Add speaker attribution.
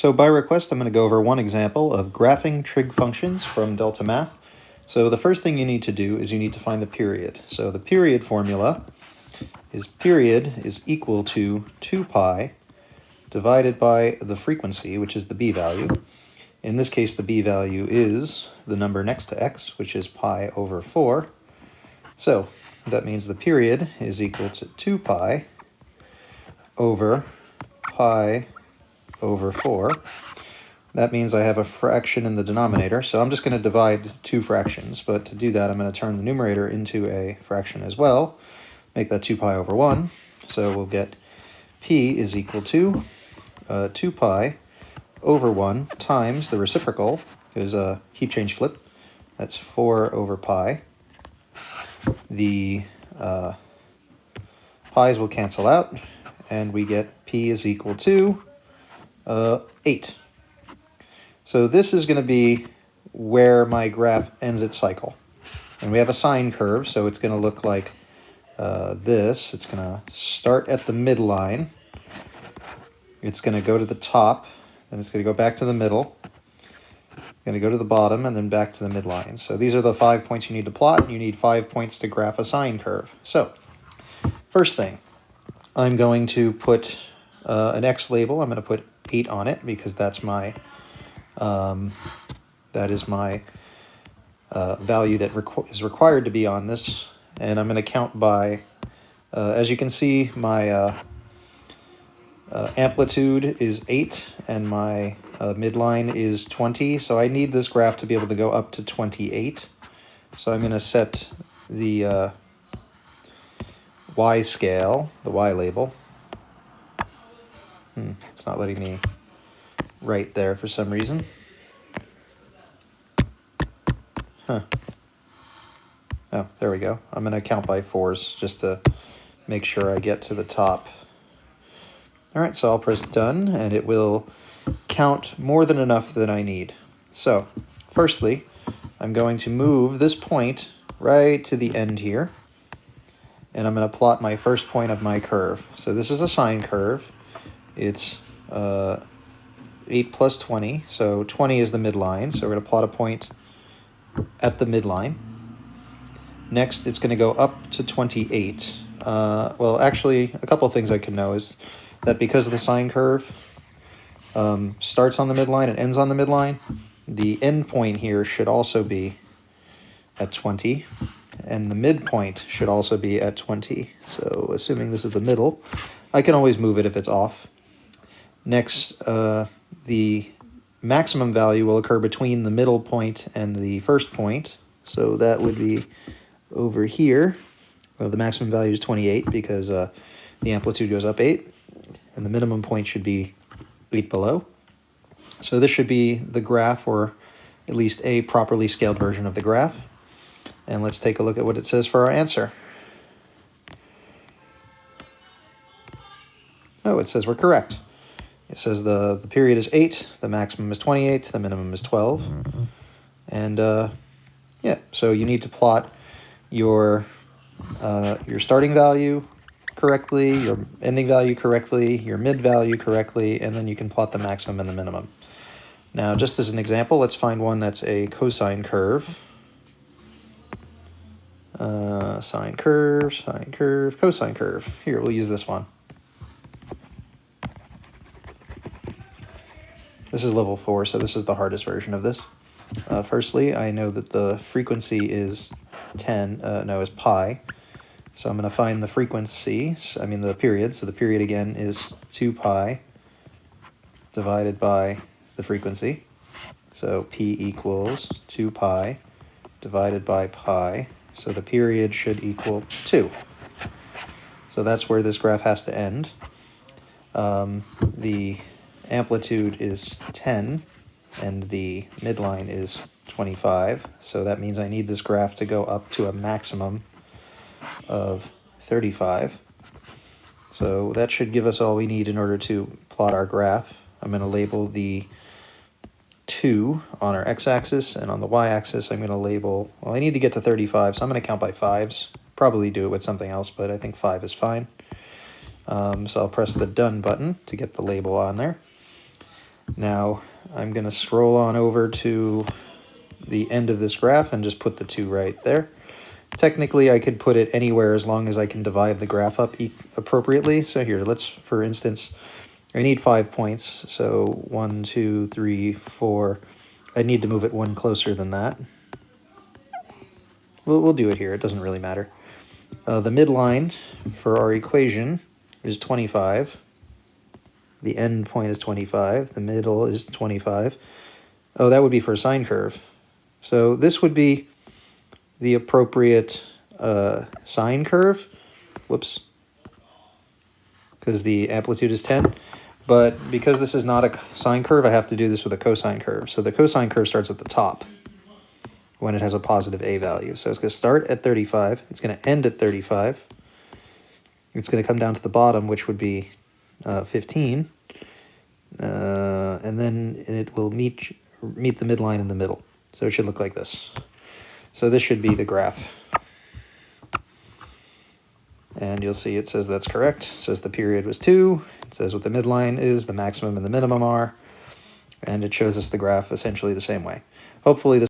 Speaker 1: So by request, I'm going to go over one example of graphing trig functions from deltamath. So the first thing you need to do is you need to find the period. So the period formula is period is equal to 2 pi divided by the frequency, which is the b value. In this case, the b value is the number next to x, which is pi over 4. So that means the period is equal to 2 pi over pi over 4. That means I have a fraction in the denominator, so I'm just going to divide two fractions, but to do that I'm going to turn the numerator into a fraction as well, make that 2 pi over 1, so we'll get p is equal to 2 pi over 1 times the reciprocal, is a heap change flip, that's 4 over pi. The pi's will cancel out, and we get p is equal to 8. So this is going to be where my graph ends its cycle. And we have a sine curve, so it's going to look like this. It's going to start at the midline. It's going to go to the top, then it's going to go back to the middle. It's going to go to the bottom, and then back to the midline. So these are the 5 points you need to plot. You need 5 points to graph a sine curve. So first thing, I'm going to put an x label. I'm going to put 8 on it because that's my value that is required to be on this, and I'm going to count by, as you can see, my amplitude is 8 and my midline is 20, so I need this graph to be able to go up to 28. So I'm going to set the y scale, the y label. It's not letting me write there for some reason. Oh, there we go. I'm going to count by 4s just to make sure I get to the top. All right, so I'll press done, and it will count more than enough that I need. So, firstly, I'm going to move this point right to the end here, and I'm going to plot my first point of my curve. So this is a sine curve. It's 8 plus 20, so 20 is the midline, so we're going to plot a point at the midline. Next, it's going to go up to 28. Well, actually, a couple of things I can know is that because the sine curve starts on the midline and ends on the midline, the end point here should also be at 20, and the midpoint should also be at 20. So assuming this is the middle, I can always move it if it's off. Next, the maximum value will occur between the middle point and the first point, so that would be over here. Well, the maximum value is 28 because the amplitude goes up 8, and the minimum point should be 8 below. So this should be the graph, or at least a properly scaled version of the graph. And let's take a look at what it says for our answer. Oh, it says we're correct. It says the period is 8, the maximum is 28, the minimum is 12. And yeah, so you need to plot your starting value correctly, your ending value correctly, your mid value correctly, and then you can plot the maximum and the minimum. Now, just as an example, let's find one that's a cosine curve. Sine curve, cosine curve. Here, we'll use this one. This is level 4, so this is the hardest version of this. Firstly, I know that the frequency is is pi. So I'm going to find the frequency, the period. So the period again is 2 pi divided by the frequency. So p equals 2 pi divided by pi. So the period should equal 2. So that's where this graph has to end. The amplitude is 10, and the midline is 25. So that means I need this graph to go up to a maximum of 35. So that should give us all we need in order to plot our graph. I'm going to label the 2 on our x-axis, and on the y-axis I'm going to label, well, I need to get to 35, so I'm going to count by 5s. Probably do it with something else, but I think 5 is fine. So I'll press the done button to get the label on there. Now I'm going to scroll on over to the end of this graph and just put the 2 right there. Technically, I could put it anywhere as long as I can divide the graph up appropriately. So here, let's, for instance, I need 5 points. So 1, 2, 3, 4. I need to move it 1 closer than that. We'll do it here. It doesn't really matter. The midline for our equation is 25. The end point is 25. The middle is 25. Oh, that would be for a sine curve. So this would be the appropriate sine curve. Whoops. Because the amplitude is 10. But because this is not a sine curve, I have to do this with a cosine curve. So the cosine curve starts at the top when it has a positive a value. So it's going to start at 35. It's going to end at 35. It's going to come down to the bottom, which would be 15. And then it will meet the midline in the middle. So it should look like this. So this should be the graph. And you'll see it says that's correct. It says the period was 2. It says what the midline is, the maximum and the minimum are. And it shows us the graph essentially the same way. Hopefully this